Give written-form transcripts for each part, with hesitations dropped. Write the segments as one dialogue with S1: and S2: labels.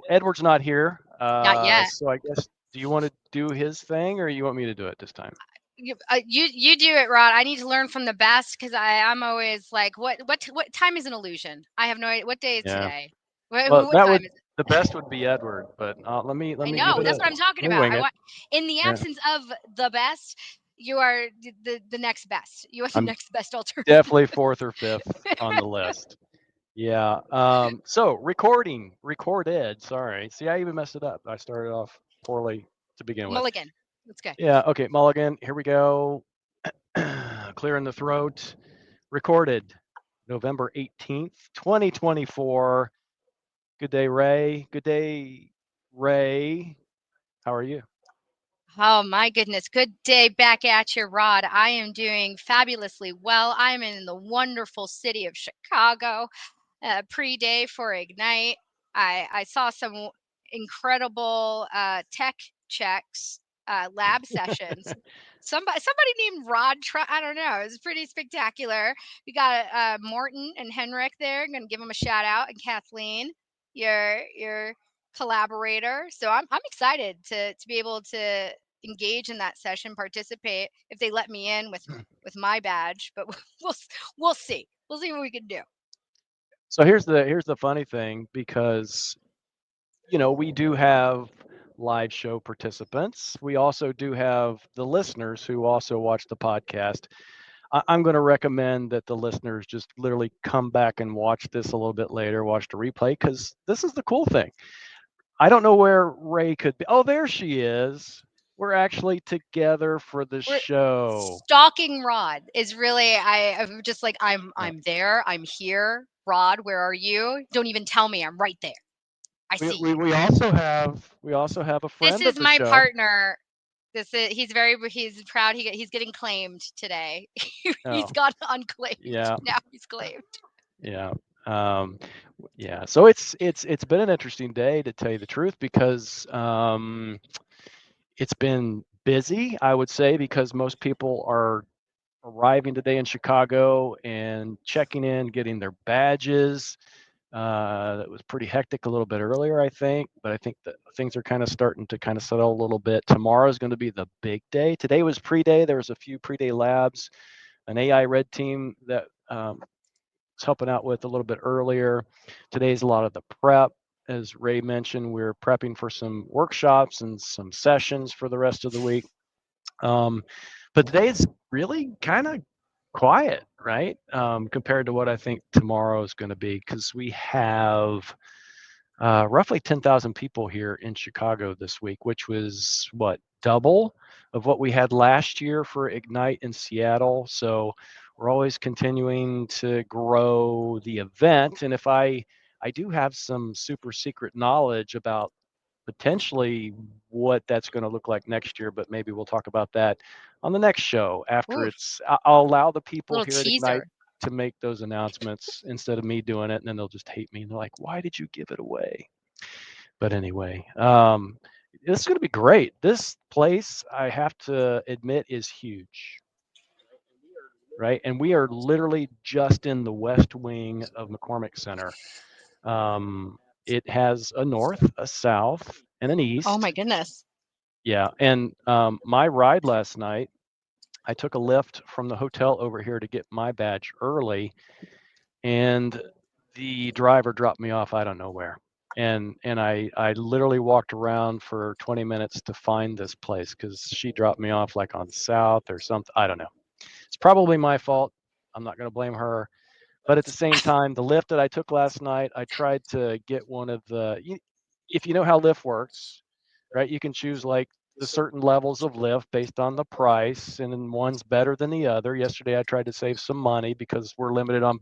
S1: Edward's not here.
S2: Not yet.
S1: So I guess, do you want to do his thing or you want me to do it this time?
S2: You do it, Rod. I need to learn from the best because I'm always like, what time is an illusion? I have no idea. What day is
S1: Yeah.
S2: today? What,
S1: Well,
S2: what
S1: that
S2: time
S1: would
S2: is it?
S1: the best would be Edward, but let
S2: I
S1: me give
S2: know
S1: it
S2: that's
S1: a
S2: what I'm talking
S1: let me
S2: about.
S1: wing
S2: I
S1: it.
S2: want, in the
S1: Yeah.
S2: absence of the best, you are the next best. You are the
S1: I'm
S2: next best alternative.
S1: definitely fourth or fifth on the list. Yeah. So recorded. Sorry. See, I even messed it up. I started off poorly to begin with.
S2: Mulligan. Let's go.
S1: Yeah. Okay. Mulligan. Here we go. Clearing the throat. Recorded November 18th, 2024. Good day, Ray. Good day, Ray. How are you?
S2: Oh my goodness. Good day back at you, Rod. I am doing fabulously well. I'm in the wonderful city of Chicago. Pre-day for Ignite. I saw some incredible tech checks, lab sessions. Somebody named Rod. I don't know. It was pretty spectacular. We got Morton and Henrik there. I'm gonna give them a shout out, and Kathleen, your collaborator. So I'm excited to be able to engage in that session, participate if they let me in with my badge. But we'll see. We'll see what we can do.
S1: So here's the funny thing, because we do have live show participants. We also do have the listeners who also watch the podcast. I'm going to recommend that the listeners just literally come back and watch this a little bit later, watch the replay, because this is the cool thing. I don't know where Ray could be. Oh, there she is. We're actually together for the
S2: We're
S1: show.
S2: stalking Rod is really I'm just like
S1: Yeah.
S2: I'm there, I'm here. Rod, where are you? Don't even tell me, I'm right there. I see you.
S1: We also have a
S2: This
S1: friend of
S2: is
S1: the
S2: my
S1: show.
S2: partner. He's proud. He's getting claimed today. He's
S1: Oh,
S2: got unclaimed.
S1: yeah,
S2: Now he's claimed.
S1: yeah. Um, yeah. So it's been an interesting day, to tell you the truth, because it's been busy, I would say, because most people are arriving today in Chicago and checking in, getting their badges. That was pretty hectic a little bit earlier, I think, but I think that things are kind of starting to kind of settle a little bit. Tomorrow is going to be the big day. Today was pre-day. There was a few pre-day labs, an AI red team that was helping out with a little bit earlier. Today's a lot of the prep. As Ray mentioned, we're prepping for some workshops and some sessions for the rest of the week. Um, but today is really kind of quiet, right? Compared to what I think tomorrow is going to be, because we have roughly 10,000 people here in Chicago this week, which was what, double of what we had last year for Ignite in Seattle. So we're always continuing to grow the event. And if I do have some super secret knowledge about potentially what that's going to look like next year, but maybe we'll talk about that on the next show after
S2: Ooh,
S1: I'll allow the people
S2: little
S1: here at Ignite
S2: teaser.
S1: to make those announcements instead of me doing it, and then they'll just hate me and they're like, why did you give it away? But anyway, this is going to be great. This place, I have to admit, is huge, right? And we are literally just in the west wing of McCormick Center. It has a north, a south, and an
S2: Oh
S1: east.
S2: my goodness.
S1: Yeah, and my ride last night, I took a lift from the hotel over here to get my badge early, and the driver dropped me off I don't know where. And I literally walked around for 20 minutes to find this place, because she dropped me off like on South or something. I don't know. It's probably my fault. I'm not going to blame her. But at the same time, the lift that I took last night, I tried to get one of the, if you know how Lyft works, right? You can choose like the certain levels of Lyft based on the price, and then one's better than the other. Yesterday, I tried to save some money because we're limited on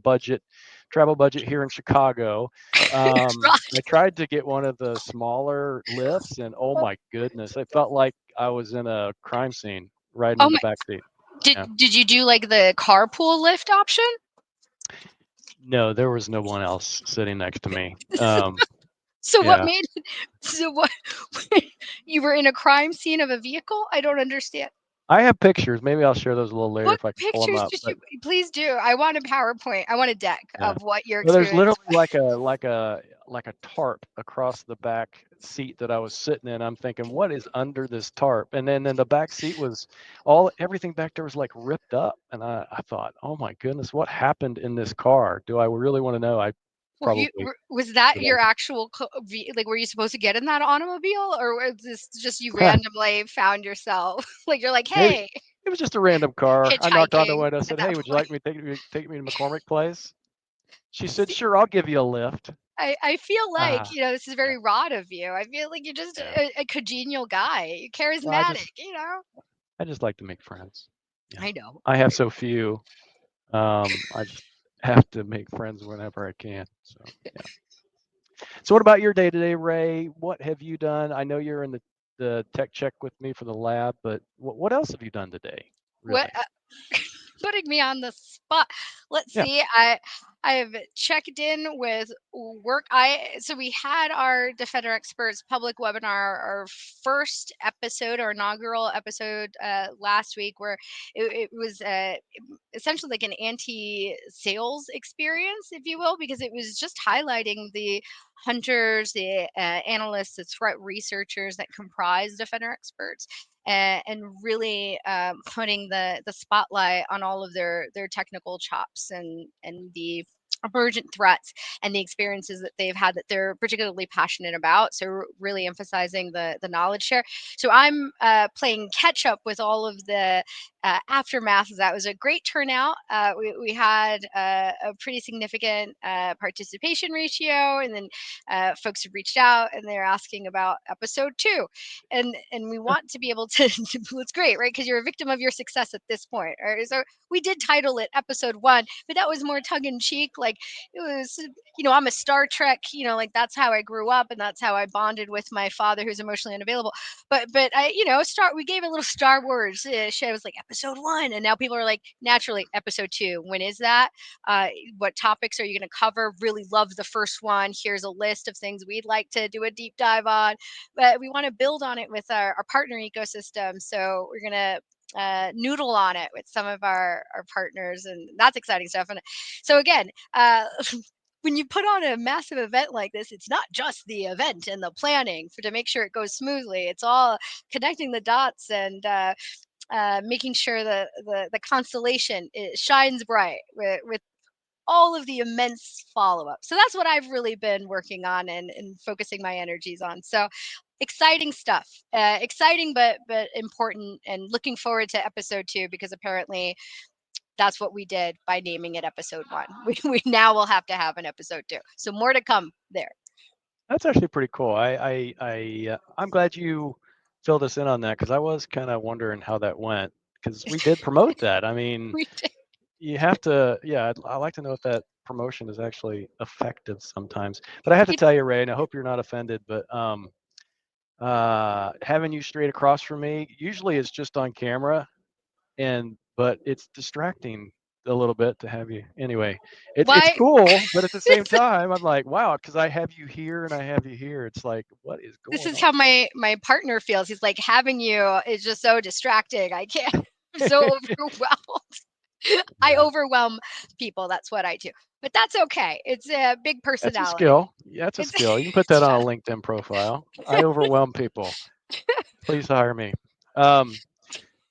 S1: travel budget here in Chicago.
S2: Rod.
S1: I tried to get one of the smaller lifts, and oh my goodness, I felt like I was in a crime scene riding
S2: Oh
S1: in the
S2: my.
S1: back seat.
S2: Did
S1: Yeah.
S2: did you do like the carpool lift option?
S1: No, there was no one else sitting next to me.
S2: So what
S1: Yeah.
S2: made it? So what? You were in a crime scene of a vehicle? I don't understand.
S1: I have pictures. Maybe I'll share those a little later
S2: What
S1: if I can pull them
S2: pictures
S1: up.
S2: did
S1: But
S2: you? Please do. I want a PowerPoint. I want a deck
S1: yeah,
S2: of what your
S1: well, there's
S2: experience
S1: literally
S2: was.
S1: like a like a tarp across the back seat that I was sitting in. I'm thinking, what is under this tarp? And then the back seat was everything back there was like ripped up. And I thought, oh my goodness, what happened in this car? Do I really want to know? I probably
S2: Was that
S1: would
S2: your actual like? Were you supposed to get in that automobile, or was this just you randomly found yourself? Like you're like,
S1: maybe
S2: hey,
S1: it was just a random car. I knocked on the
S2: hitchhiking
S1: window. I
S2: at
S1: said,
S2: that
S1: hey, would you
S2: point.
S1: like me to take me to McCormick Place? She said,
S2: See,
S1: sure, I'll give you a lift.
S2: I feel like,
S1: Ah,
S2: this is
S1: yeah,
S2: very Rod of you. I feel like you're just
S1: yeah.
S2: a congenial guy. You're
S1: Well,
S2: charismatic, you know?
S1: I just like to make friends. Yeah.
S2: I know.
S1: I have so few. I just have to make friends whenever I can. So yeah. So what about your day to day, Ray? What have you done? I know you're in the tech check with me for the lab, but what else have you done today?
S2: What
S1: Really?
S2: putting me on the spot. Let's
S1: Yeah.
S2: see. I have checked in with work. So we had our Defender Experts public webinar, our first episode, our inaugural episode last week, where it was essentially like an anti-sales experience, if you will, because it was just highlighting the hunters, the analysts, the threat researchers that comprise Defender Experts, and really putting the spotlight on all of their technical chops and the emergent threats and the experiences that they've had that they're particularly passionate about. So really emphasizing the knowledge share. So I'm playing catch up with all of the aftermath of that. It was a great turnout. We had a pretty significant participation ratio, and then folks have reached out and they're asking about episode 2, and we want to be able to it's great, right? Because you're a victim of your success at this point. Right? So we did title it episode 1, but that was more tongue-in-cheek. Like it was, I'm a Star Trek, like that's how I grew up and that's how I bonded with my father who's emotionally unavailable. But I, we gave a little Star Wars show. It was like episode 1, and now people are like, naturally, episode 2, when is that? What topics are you going to cover? Really love the first one. Here's a list of things we'd like to do a deep dive on, but we want to build on it with our partner ecosystem. So we're going to noodle on it with some of our partners, and that's exciting stuff. And so again, when you put on a massive event like this, it's not just the event and the planning to make sure it goes smoothly. It's all connecting the dots and making sure the constellation shines bright with all of the immense follow-up. So that's what I've really been working on and focusing my energies on. So exciting stuff, exciting but important, and looking forward to episode 2, because apparently that's what we did by naming it episode 1. We now will have to have an episode 2. So more to come there.
S1: That's actually pretty cool. I'm glad you filled us in on that because I was kind of wondering how that went because we did promote that. I mean,
S2: We did.
S1: you have to, yeah, I like to know if that promotion is actually effective sometimes. But I have to tell you, Ray, and I hope you're not offended, but having you straight across from me usually is just on camera, but it's distracting a little bit to have you anyway. It's
S2: Why?
S1: cool, but at the same time, I'm like, wow, because I have you here and I have you here. It's like, what is
S2: This
S1: going
S2: is
S1: on?
S2: how my partner feels. He's like, having you is just so distracting. I can't. I'm so overwhelmed. I
S1: Yeah,
S2: overwhelm people. That's what I do. But that's okay. It's a big
S1: that's a
S2: personality.
S1: skill. Yeah, that's a
S2: It's
S1: skill. You can put that on
S2: shut
S1: a
S2: up.
S1: LinkedIn profile. I overwhelm people. Please hire me. Um,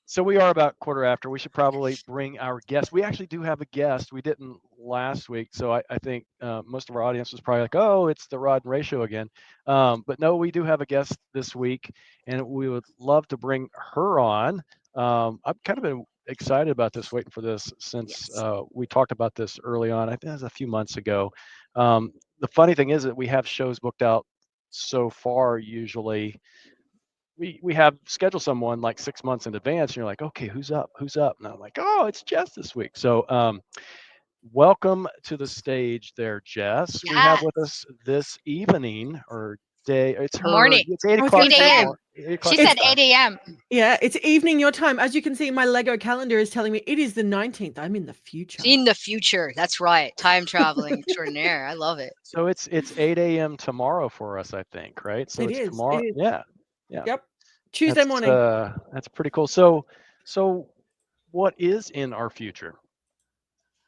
S1: So we are about quarter after. We should probably bring our guest. We actually do have a guest. We didn't last week, so I think most of our audience was probably like, "Oh, it's the Rod and Ray show again." But no, we do have a guest this week, and we would love to bring her on. I've kind of been excited about this, waiting for this since
S2: Yes.
S1: we talked about this early on. I think it was a few months ago. The funny thing is that we have shows booked out so far usually we have scheduled someone like 6 months in advance and you're like, okay, who's up, and I'm like, oh, it's Jess this week. So welcome to the stage there, Jess. We have with
S2: Yes.
S1: us this evening or day,
S2: Morning.
S1: it's 8
S3: I was
S1: o'clock
S3: going
S2: Eight
S3: to
S1: your
S3: say,
S2: a.m.
S1: morning, 8
S2: She
S1: o'clock your
S2: said
S3: it's
S2: 8
S1: time.
S2: a.m.
S3: yeah, it's evening your time. As you can see, my Lego calendar is telling me it is the 19th. I'm in the future.
S2: In the future. That's right. Time traveling extraordinaire. I love it.
S1: So it's 8 a.m. tomorrow for us, I think, right? So
S3: It
S1: it's
S3: is. It
S1: tomorrow.
S3: is.
S1: Yeah, yeah.
S3: Yep. Tuesday morning.
S1: That's pretty cool. So what is in our future?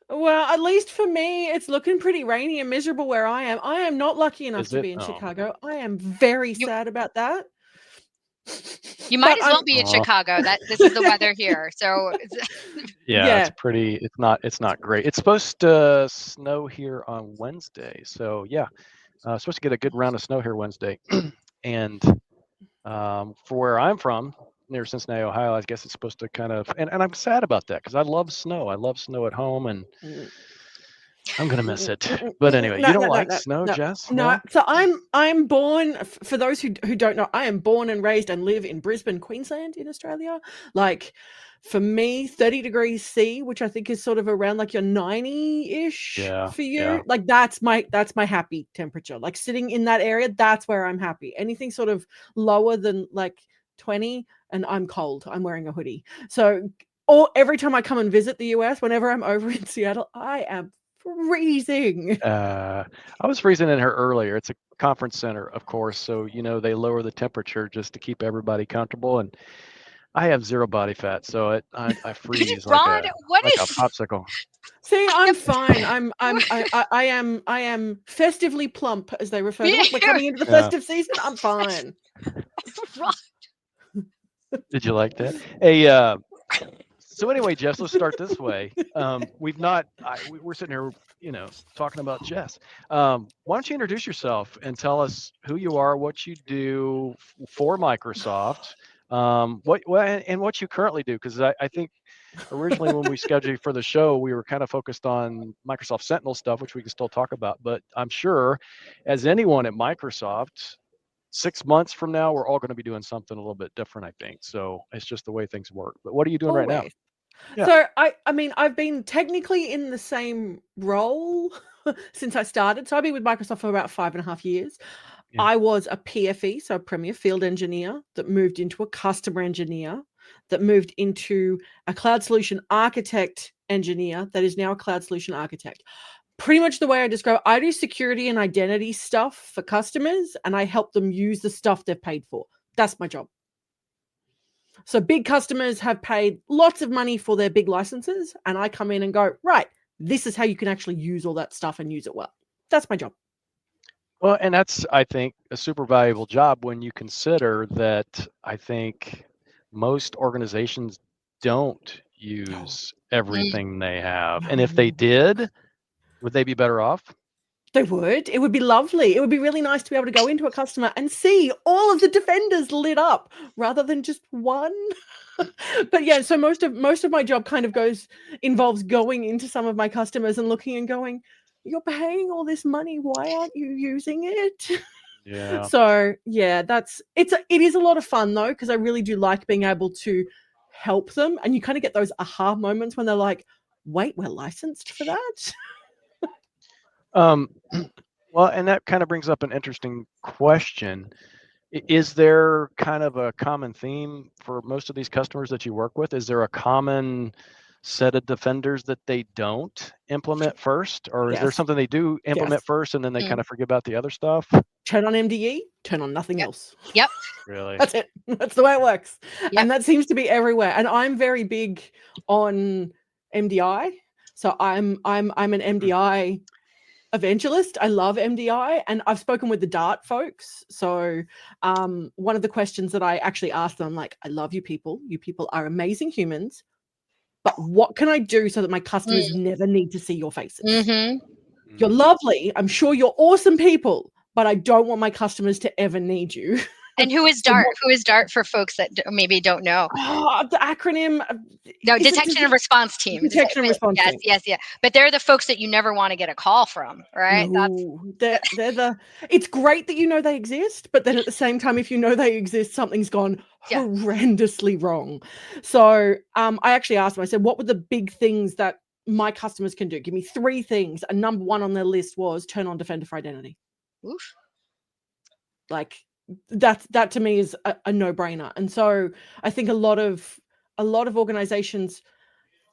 S3: Well, at least for me, it's looking pretty rainy and miserable where I am. I am not lucky enough
S1: Is
S3: to
S1: it?
S3: be in
S1: Oh,
S3: Chicago. I am very
S2: You
S3: sad about that.
S2: you might
S3: But
S2: as
S3: I'm
S2: well be in
S1: well,
S2: Chicago. This is the weather here. So
S1: yeah,
S3: yeah.
S1: it's not great. It's supposed to snow here on Wednesday. So yeah, supposed to get a good round of snow here Wednesday. And for where I'm from, near Cincinnati, Ohio, I guess it's supposed to kind of, and I'm sad about that because I love snow. I love snow at home, and
S3: Mm,
S1: I'm gonna
S3: mm,
S1: miss it.
S3: mm, mm,
S1: But
S3: mm,
S1: anyway, you
S3: No,
S1: don't
S3: no, no,
S1: like
S3: no,
S1: snow,
S3: no,
S1: Jess?
S3: no.
S1: No?
S3: So I'm born. For those who don't know, I am born and raised and live in Brisbane, Queensland, in Australia. Like for me, 30 degrees C, which I think is sort of around like your 90-ish
S1: Yeah,
S3: for
S1: yeah.
S3: you. Like that's my happy temperature. Like sitting in that area, that's where I'm happy. Anything sort of lower than like 20, and I'm cold. I'm wearing a hoodie. So or every time I come and visit the US, whenever I'm over in Seattle, I am freezing.
S1: I was freezing in here earlier. It's a conference center, of course, so they lower the temperature just to keep everybody comfortable. And I have zero body fat, so I freeze like
S2: Rod,
S1: a
S2: what
S1: like a
S2: is
S1: popsicle.
S3: See,
S2: I
S3: I'm
S2: am
S3: fine. I am festively plump, as they refer to
S2: yeah,
S3: it. We're coming into the
S1: Yeah.
S3: festive season. I'm fine.
S2: Rod.
S1: Did you like that? Hey, so anyway, Jess, let's start this way. We're sitting here, talking about Jess. Why don't you introduce yourself and tell us who you are, what you do for Microsoft, and what you currently do? Because I think originally when we scheduled you for the show, we were kind of focused on Microsoft Sentinel stuff, which we can still talk about. But I'm sure, as anyone at Microsoft, 6 months from now, we're all going to be doing something a little bit different, I think. So it's just the way things work. But what are you doing right now?
S3: Always.
S1: Yeah.
S3: So I mean, I've been technically in the same role since I started. So I've been with Microsoft for about 5.5 years.
S1: Yeah.
S3: I was a PFE, so a Premier Field Engineer, that moved into a customer engineer, that moved into a cloud solution architect engineer, that is now a cloud solution architect. Pretty much the way I describe it, I do security and identity stuff for customers, and I help them use the stuff they've paid for. That's my job. So big customers have paid lots of money for their big licenses, and I come in and go, right, this is how you can actually use all that stuff and use it well. That's my job.
S1: Well, and that's, I think, a super valuable job when you consider that I think most organizations don't
S3: No,
S1: use
S2: Mm,
S1: everything they have. And if they
S3: no.
S1: did, would they be better off?
S3: They would. It would be lovely. It would be really nice to be able to go into a customer and see all of the defenders lit up rather than just one. But yeah, so most of my job kind of involves going into some of my customers and looking and going, you're paying all this money. Why aren't you using it?
S1: Yeah.
S3: So yeah, it is a lot of fun though, because I really do like being able to help them. And you kind of get those aha moments when they're like, wait, we're licensed for that.
S1: Um, well, and that kind of brings up an interesting question. Is there kind of a common theme for most of these customers that you work with? Is there a common set of defenders that they don't implement first? Or is there
S3: Yes.
S1: something they do implement
S3: Yes.
S1: first and then they
S2: mm,
S1: kind of forget about the other stuff?
S3: Turn on MDE, turn on nothing
S2: yep.
S3: else.
S2: Yep.
S1: Really?
S3: That's it. That's the way it works.
S2: Yep.
S3: And that seems to be everywhere. And I'm very big on MDI. So I'm an
S1: Hmm.
S3: MDI evangelist. I love MDI, and I've spoken with the Dart folks. So one of the questions that I actually asked them, like, I love you people. You people are amazing humans. But what can I do so that my customers
S2: Mm,
S3: never need to see your faces?
S2: mm-hmm.
S3: You're lovely. I'm sure you're awesome people, but I don't want my customers to ever need you.
S2: And who is
S3: So
S2: DART? Who is DART for folks that maybe don't know?
S3: the acronym
S2: No,
S3: is it
S2: detection and response team.
S3: detection and response
S2: Yes,
S3: team.
S2: yes, yeah. But they're the folks that you never want to get a call from, right? That's
S3: No, they're it's great that you know they exist, but then at the same time, if you know they exist, something's gone
S2: yeah.
S3: horrendously wrong. So I actually asked them, I said, what were the big things that my customers can do? Give me 3 things. And number 1 on their list was turn on Defender for Identity.
S2: Oof.
S3: Like that to me is a no-brainer. And so I think a lot of organizations,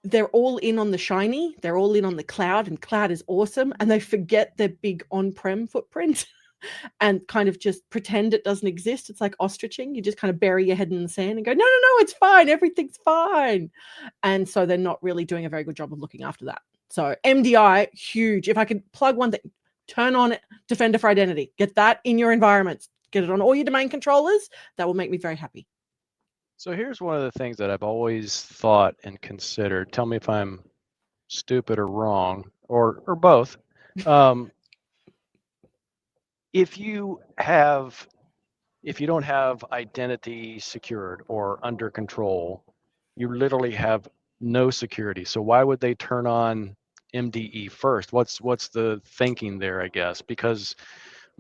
S3: they're all in on the shiny, they're all in on the cloud, and cloud is awesome, and they forget their big on-prem footprint and kind of just pretend it doesn't exist. It's like ostriching. You just kind of bury your head in the sand and go, no, it's fine, everything's fine. And so they're not really doing a very good job of looking after that. So MDI, huge. If I could plug one thing, turn on Defender for Identity. Get that in your environments. Get it on all your domain controllers. That will make me very happy.
S1: So here's one of the things that I've always thought and considered. Tell me if I'm stupid or wrong, or both. If you don't have identity secured or under control, you literally have no security. So why would they turn on MDE first? What's the thinking there, I guess? Because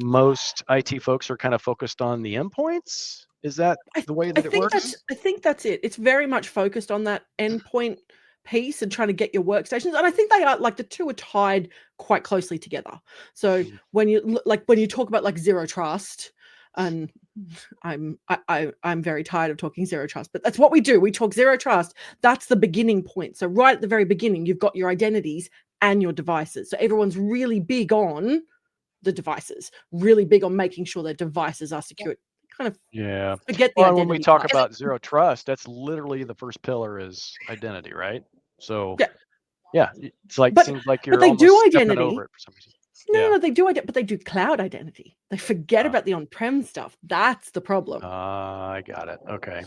S1: most IT folks are kind of focused on the endpoints. Is that the way that it works?
S3: I think that's it. It's very much focused on that endpoint piece and trying to get your workstations. And I think they are, like, the two are tied quite closely together. So when you talk about like zero trust, and I'm very tired of talking zero trust, but that's what we do. We talk zero trust. That's the beginning point. So right at the very beginning, you've got your identities and your devices. So everyone's really big on the devices, really big on making sure their devices are secure. Kind of forget the identity.
S1: When we talk about zero trust, that's literally the first pillar is identity, right? So yeah, it's like seems like you're almost stepping over it for some reason.
S3: No, they do but they do cloud identity. They forget about the on-prem stuff. That's the problem.
S1: I got it. Okay.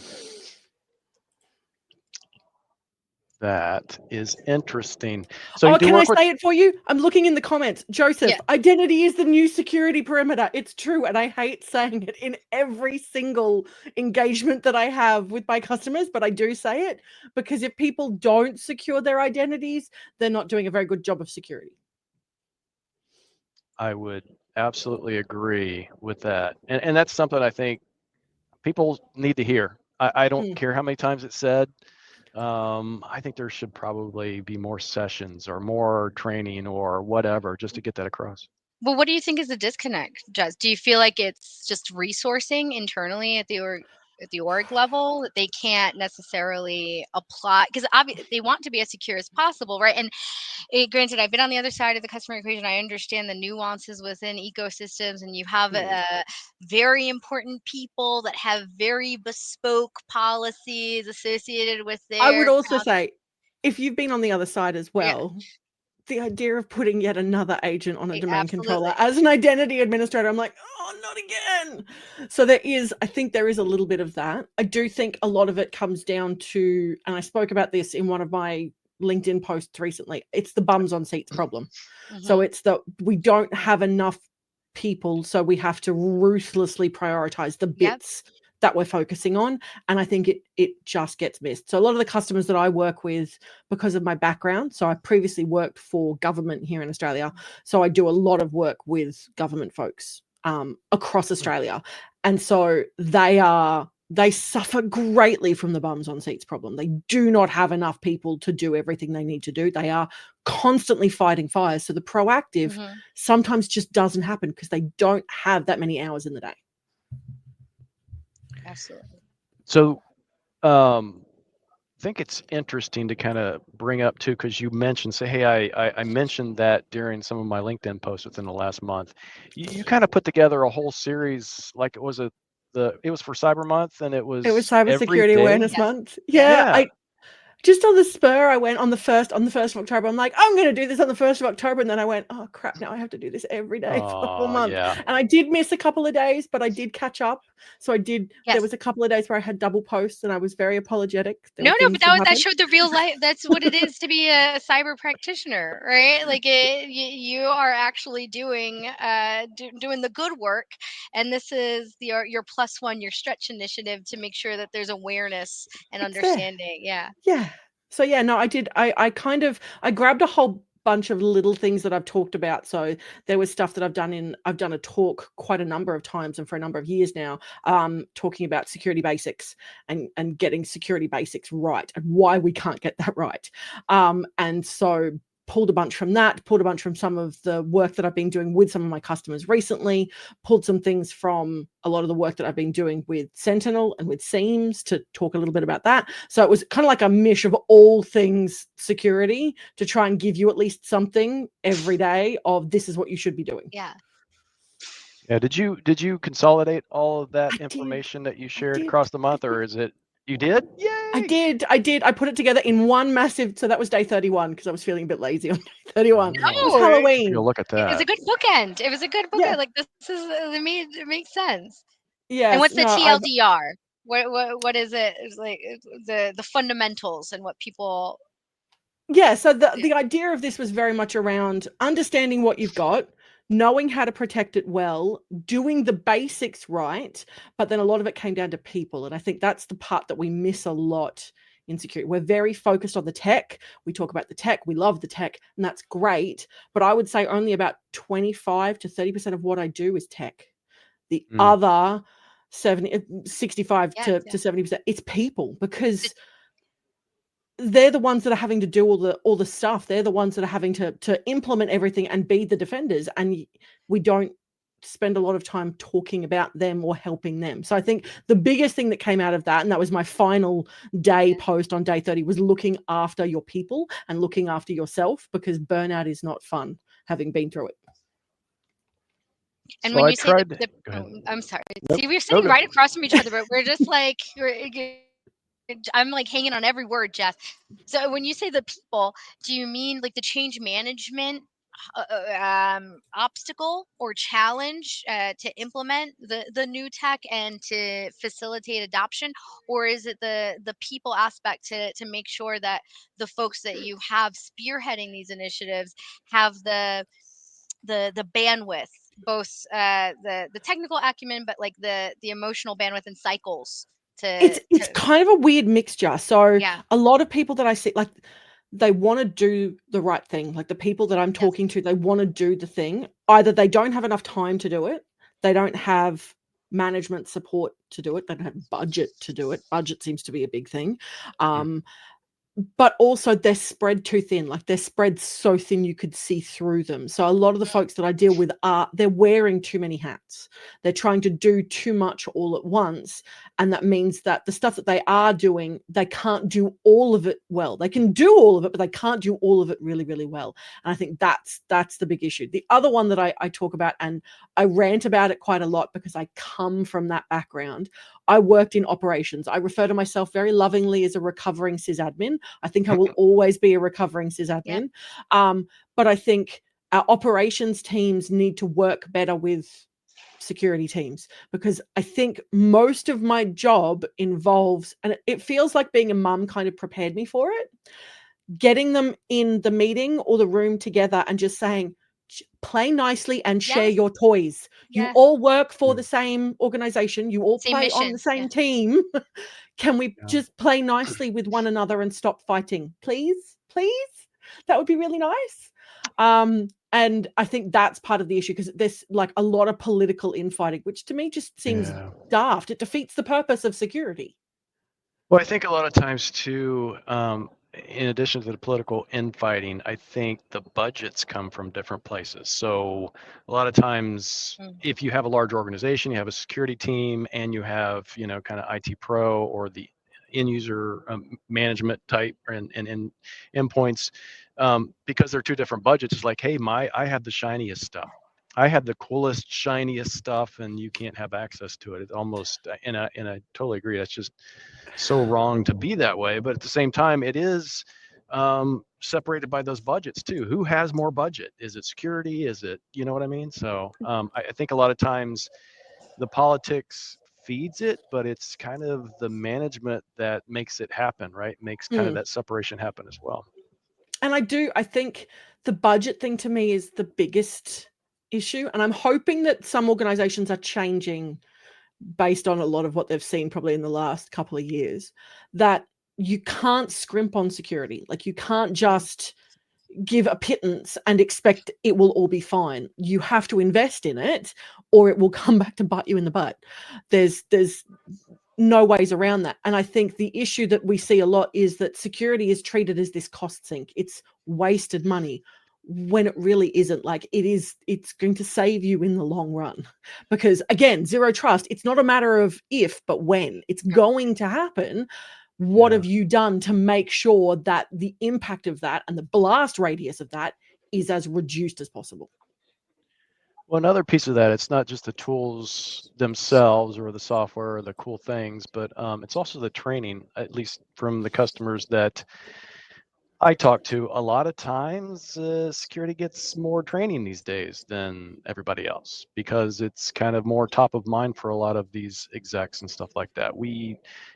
S1: That is interesting. So
S3: can I say it for you? I'm looking in the comments. Joseph, identity is the new security perimeter. It's true. And I hate saying it in every single engagement that I have with my customers, but I do say it because if people don't secure their identities, they're not doing a very good job of security.
S1: I would absolutely agree with that. And that's something I think people need to hear. I don't care how many times it's said. I think there should probably be more sessions or more training or whatever just to get that across.
S2: Well, what do you think is the disconnect, Jess? Do you feel like it's just resourcing internally at the org level that they can't necessarily apply? Because obviously they want to be as secure as possible, right? And granted, I've been on the other side of the customer equation. I understand the nuances within ecosystems, and you have very important people that have very bespoke policies associated with their.
S3: I would also say, if you've been on the other side as well, the idea of putting yet another agent on a domain controller as an identity administrator, I'm like, oh, not again. So I think there is a little bit of that. I do think a lot of it comes down to, and I spoke about this in one of my LinkedIn posts recently, it's the bums on seats problem. So it's we don't have enough people, so we have to ruthlessly prioritize the bits that we're focusing on, and I think it just gets missed. So a lot of the customers that I work with, because of my background, so I previously worked for government here in Australia, so I do a lot of work with government folks across Australia, and so they suffer greatly from the bums on seats problem. They do not have enough people to do everything they need to do. They are constantly fighting fires. So the proactive sometimes just doesn't happen because they don't have that many hours in the day.
S2: Absolutely.
S1: So I think it's interesting to kind of bring up too, because you mentioned, I mentioned that during some of my LinkedIn posts within the last month. You kind of put together a whole series, like it was for Cyber Month, and it was
S3: Cybersecurity Awareness Month. I just on the spur, I went on the 1st of October. I'm like, I'm going to do this on the 1st of October. And then I went, oh crap, now I have to do this every day for the whole month. And I did miss a couple of days, but I did catch up. So I did, there was a couple of days where I had double posts and I was very apologetic.
S2: But that showed the real life. That's what it is to be a cyber practitioner, right? Like you are actually doing the good work. And this is your +1, your stretch initiative to make sure that there's awareness and understanding. Yeah.
S3: So I did. I grabbed a whole bunch of little things that I've talked about. So there was stuff that I've done a talk quite a number of times and for a number of years now, talking about security basics and getting security basics right and why we can't get that right. And so pulled a bunch from that, pulled a bunch from some of the work that I've been doing with some of my customers recently, pulled some things from a lot of the work that I've been doing with Sentinel and with Seams to talk a little bit about that. So it was kind of like a mish of all things security to try and give you at least something every day of this is what you should be doing.
S2: Yeah.
S1: Did you consolidate all of that information that you shared across the month, or is it You did? Yay!
S3: I did. I put it together in one massive. So that was day 31 because I was feeling a bit lazy on day 31. It was
S2: Oh,
S3: Halloween.
S1: You'll look at
S2: it was
S1: that.
S2: a good bookend. It was a good bookend.
S3: Yeah.
S2: Like this is it makes sense.
S3: Yes.
S2: And what's the
S3: no,
S2: TLDR? What is it? It's like the fundamentals and what people.
S3: Yeah. So the idea of this was very much around understanding what you've got, knowing how to protect it well, doing the basics right. But then a lot of it came down to people. And I think that's the part that we miss a lot in security. We're very focused on the tech. We talk about the tech. We love the tech, and that's great. But I would say only about 25 to 30% of what I do is tech. The other 65 to 70%, it's people, because they're the ones that are having to do all the stuff. They're the ones that are having to implement everything and be the defenders. And we don't spend a lot of time talking about them or helping them. So I think the biggest thing that came out of that, and that was my final day post on day 30, was looking after your people and looking after yourself, because burnout is not fun, having been through it.
S2: And
S1: So
S2: when
S1: I
S2: you say
S1: tried.
S2: I'm sorry.
S1: Nope.
S2: See, we're sitting
S1: No,
S2: right across from each other, but we're just like I'm like hanging on every word, Jess. So when you say the people, do you mean like the change management obstacle or challenge to implement the new tech and to facilitate adoption, or is it the people aspect to make sure that the folks that you have spearheading these initiatives have the bandwidth, both the technical acumen, but like the emotional bandwidth and cycles
S3: It's kind of a weird mixture. So a lot of people that I see, like, they want to do the right thing. Like the people that I'm talking to, they want to do the thing. Either they don't have enough time to do it, they don't have management support to do it, they don't have budget to do it. Budget seems to be a big thing. But also they're spread too thin. Like they're spread so thin you could see through them. So a lot of the folks that I deal with they're wearing too many hats. They're trying to do too much all at once. And that means that the stuff that they are doing, they can't do all of it well. They can do all of it, but they can't do all of it really, really well. And I think that's the big issue. The other one that I talk about, and I rant about it quite a lot because I come from that background. I worked in operations. I refer to myself very lovingly as a recovering sysadmin. I think I will always be a recovering sysadmin. But I think our operations teams need to work better with security teams, because I think most of my job involves, and it feels like being a mum kind of prepared me for it, getting them in the meeting or the room together and just saying, play nicely and share your toys. You all work for the same organization. You all play on the same team. Can we just play nicely with one another and stop fighting? Please? That would be really nice. And I think that's part of the issue, because there's like a lot of political infighting, which to me just seems daft. It defeats the purpose of security.
S1: Well, I think a lot of times too, in addition to the political infighting, I think the budgets come from different places. So a lot of times, if you have a large organization, you have a security team, and you have, kind of IT pro or the end user management type and endpoints, because they're two different budgets. It's like, hey, I have the shiniest stuff. I have the coolest, shiniest stuff, and you can't have access to it. It's almost, and I totally agree. That's just so wrong to be that way. But at the same time, it is separated by those budgets too. Who has more budget? Is it security? Is it, you know what I mean? So I think a lot of times the politics feeds it, but it's kind of the management that makes it happen, right? Makes kind of that separation happen as well.
S3: And I think the budget thing to me is the biggest issue. And I'm hoping that some organizations are changing based on a lot of what they've seen probably in the last couple of years, that you can't scrimp on security. Like you can't just give a pittance and expect it will all be fine. You have to invest in it, or it will come back to bite you in the butt. There's no ways around that. And I think the issue that we see a lot is that security is treated as this cost sink. It's wasted money, when it really isn't. Like it's going to save you in the long run, because again, zero trust, it's not a matter of if, but when it's going to happen. What have you done to make sure that the impact of that and the blast radius of that is as reduced as possible?
S1: Well, another piece of that, it's not just the tools themselves or the software or the cool things, but it's also the training, at least from the customers that I talk to. A lot of times, security gets more training these days than everybody else because it's kind of more top of mind for a lot of these execs and stuff like that.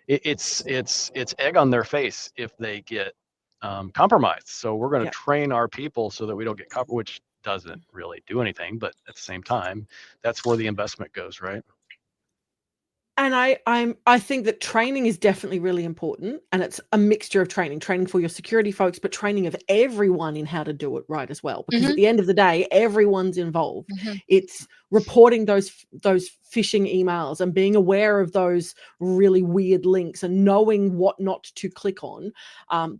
S1: It's egg on their face if they get compromised. So we're going to
S3: Yep.
S1: train our people so that we don't get compromised, which doesn't really do anything, but at the same time, that's where the investment goes, right?
S3: And I think that training is definitely really important, and it's a mixture of training for your security folks, but training of everyone in how to do it right as well. Because at the end of the day, everyone's involved. It's reporting those phishing emails and being aware of those really weird links and knowing what not to click on.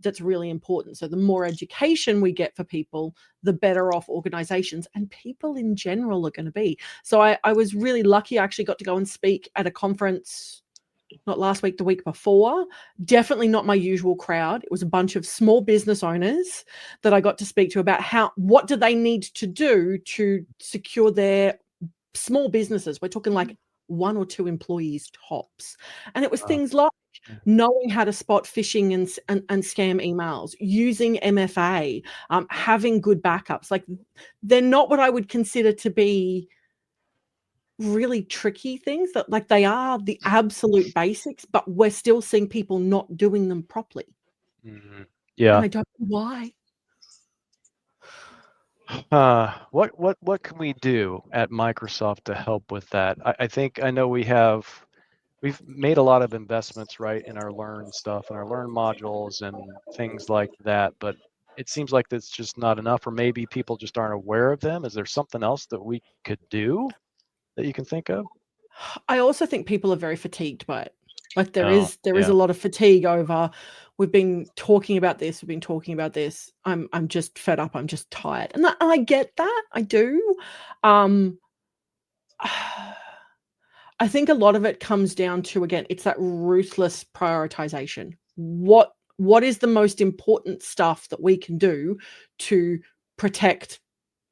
S3: That's really important. So the more education we get for people, the better off organizations and people in general are going to be. So I was really lucky. I actually got to go and speak at a conference, not last week, the week before. Definitely not my usual crowd. It was a bunch of small business owners that I got to speak to about what do they need to do to secure their small businesses. We're talking like 1 or 2 employees tops. And it was things like knowing how to spot phishing and scam emails, using MFA, having good backups. Like, they're not what I would consider to be really tricky things, that like they are the absolute basics, but we're still seeing people not doing them properly. And
S1: Yeah.
S3: I don't know why.
S1: What can we do at Microsoft to help with that? I know we've made a lot of investments, right, in our Learn stuff and our Learn modules and things like that, but it seems like that's just not enough, or maybe people just aren't aware of them. Is there something else that we could do that you can think of?
S3: I also think people are very fatigued by it. Like there
S1: Oh,
S3: is a lot of fatigue over, we've been talking about this. I'm just fed up. I'm just tired. And I get that. I do. I think a lot of it comes down to, again, it's that ruthless prioritization. What is the most important stuff that we can do to protect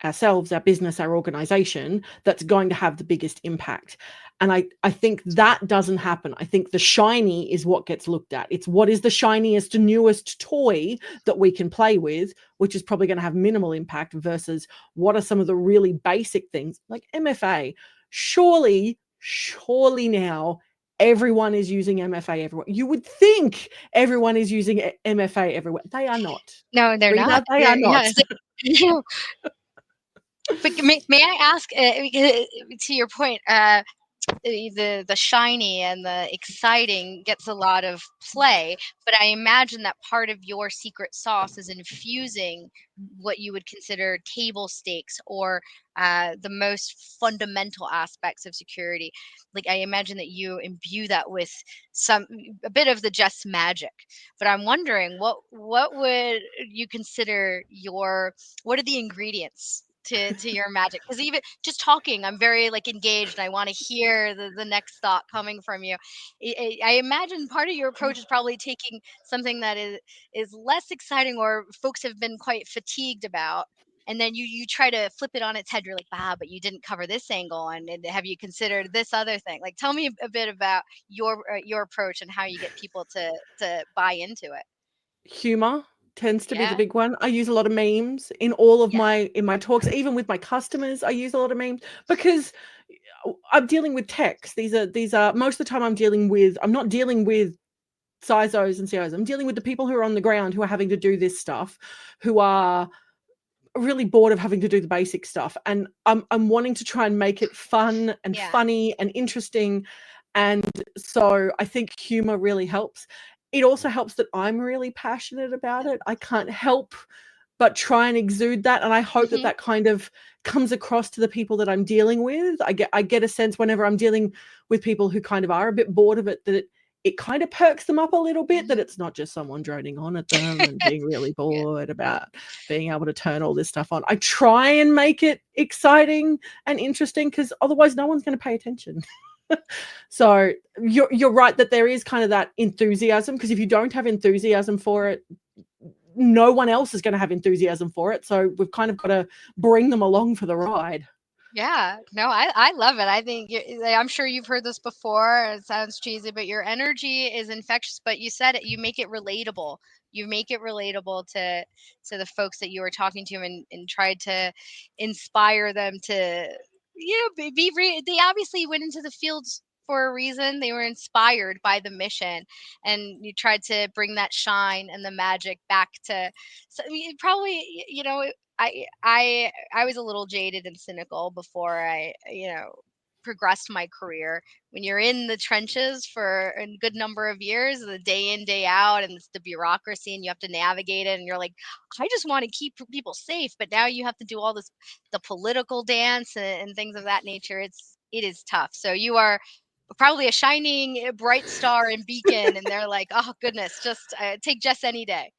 S3: ourselves, our business, our organization, that's going to have the biggest impact? And I think that doesn't happen. I think the shiny is what gets looked at. It's what is the shiniest, newest toy that we can play with, which is probably going to have minimal impact, versus what are some of the really basic things like MFA. Surely now everyone is using MFA everywhere. You would think everyone is using MFA everywhere. They are not.
S2: No, they're
S3: Rita,
S2: not.
S3: they are not.
S2: Yeah. But may I ask, to your point, the shiny and the exciting gets a lot of play, but I imagine that part of your secret sauce is infusing what you would consider table stakes, or the most fundamental aspects of security. Like, I imagine that you imbue that with a bit of the Jess magic. But I'm wondering, what would you consider what are the ingredients to your magic? Because even just talking, I'm very like engaged, and I want to hear the next thought coming from you. I imagine part of your approach is probably taking something that is less exciting, or folks have been quite fatigued about, and then you try to flip it on its head. You're like, but you didn't cover this angle, and have you considered this other thing? Like, tell me a bit about your approach and how you get people to buy into it.
S3: Humor tends to be the
S2: Yeah.
S3: big one. I use a lot of memes in all of
S2: Yeah.
S3: my talks, even with my customers. I use a lot of memes because I'm dealing with techs. These are most of the time I'm not dealing with CISOs and CIOs. I'm dealing with the people who are on the ground, who are having to do this stuff, who are really bored of having to do the basic stuff. And I'm wanting to try and make it fun and funny and interesting. And so I think humor really helps. It also helps that I'm really passionate about it. I can't help but try and exude that. And I hope that kind of comes across to the people that I'm dealing with. I get a sense whenever I'm dealing with people who kind of are a bit bored of it, that it kind of perks them up a little bit, that it's not just someone droning on at them and being really bored about being able to turn all this stuff on. I try and make it exciting and interesting, because otherwise no one's going to pay attention. So you're right that there is kind of that enthusiasm, because if you don't have enthusiasm for it, no one else is going to have enthusiasm for it. So we've kind of got to bring them along for the ride.
S2: Yeah, no, I love it. I think I'm sure you've heard this before. It sounds cheesy, but your energy is infectious. But you said it, you make it relatable. You make it relatable to the folks that you were talking to, and tried to inspire them to, they obviously went into the fields for a reason. They were inspired by the mission, and you tried to bring that shine and the magic back to. So probably, I was a little jaded and cynical before I, progressed my career. When you're in the trenches for a good number of years, the day in, day out, and it's the bureaucracy, and you have to navigate it, and you're like, I just want to keep people safe, but now you have to do all this, the political dance and things of that nature. It is tough. So you are probably a shining bright star and beacon, and they're like, oh goodness, just take Jess any day.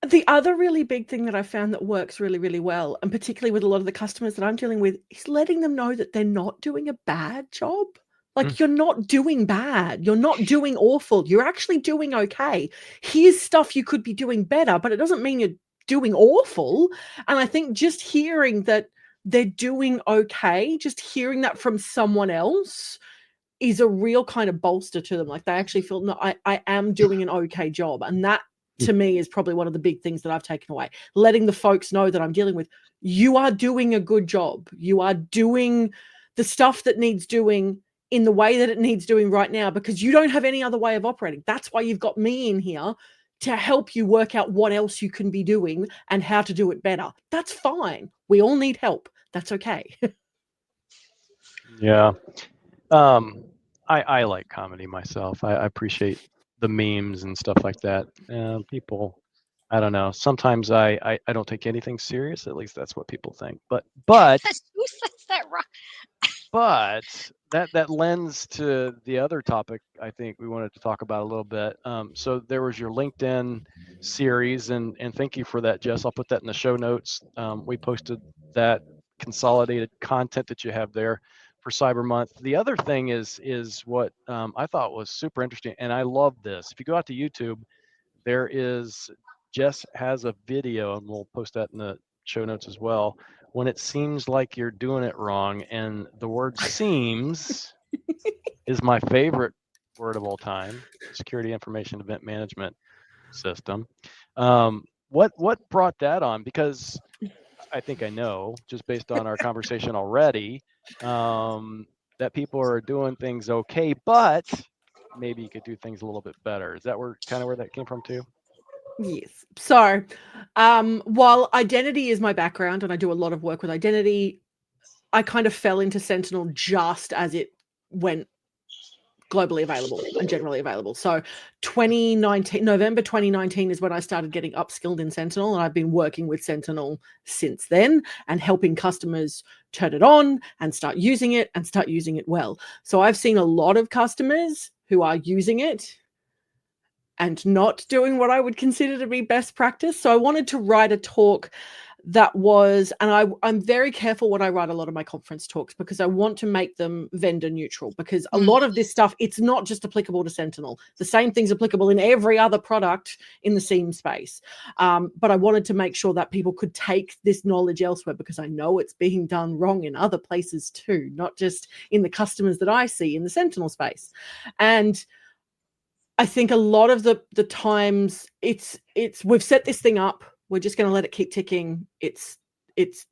S3: The other really big thing that I found that works really, really well, and particularly with a lot of the customers that I'm dealing with, is letting them know that they're not doing a bad job. Like, you're not doing bad. You're not doing awful. You're actually doing okay. Here's stuff you could be doing better, but it doesn't mean you're doing awful. And I think just hearing that they're doing okay, just hearing that from someone else is a real kind of bolster to them. Like, they actually feel, no, I am doing an okay job. And that, to me, is probably one of the big things that I've taken away. Letting the folks know that I'm dealing with, you are doing a good job. You are doing the stuff that needs doing in the way that it needs doing right now, because you don't have any other way of operating. That's why you've got me in here to help you work out what else you can be doing and how to do it better. That's fine. We all need help. That's okay.
S1: Yeah. I like comedy myself. I appreciate the memes and stuff like that. People, I don't know. Sometimes I don't take anything serious. At least that's what people think. But
S2: Who says that, wrong?
S1: but that lends to the other topic I think we wanted to talk about a little bit. So there was your LinkedIn series, and thank you for that, Jess. I'll put that in the show notes. We posted that consolidated content that you have there for Cyber Month. The other thing is what I thought was super interesting, and I love this. If you go out to YouTube, there is Jess has a video, and we'll post that in the show notes as well. When it seems like you're doing it wrong, and the word "seems" is my favorite word of all time. Security Information Event Management System. What brought that on? Because I think I know, just based on our conversation already, that people are doing things okay, but maybe you could do things a little bit better. Is that where that came from too?
S3: Yes. So, while identity is my background and I do a lot of work with identity, I kind of fell into Sentinel just as it went globally available and generally available. So 2019, November 2019 is when I started getting upskilled in Sentinel, and I've been working with Sentinel since then and helping customers turn it on and start using it well. So I've seen a lot of customers who are using it and not doing what I would consider to be best practice. So I wanted to write a talk that was, and I'm very careful when I write a lot of my conference talks, because I want to make them vendor neutral, because a lot of this stuff, it's not just applicable to Sentinel. The same thing's applicable in every other product in the SIEM space. But I wanted to make sure that people could take this knowledge elsewhere, because I know it's being done wrong in other places too, not just in the customers that I see in the Sentinel space. And I think a lot of the times it's we've set this thing up, we're just going to let it keep ticking. It's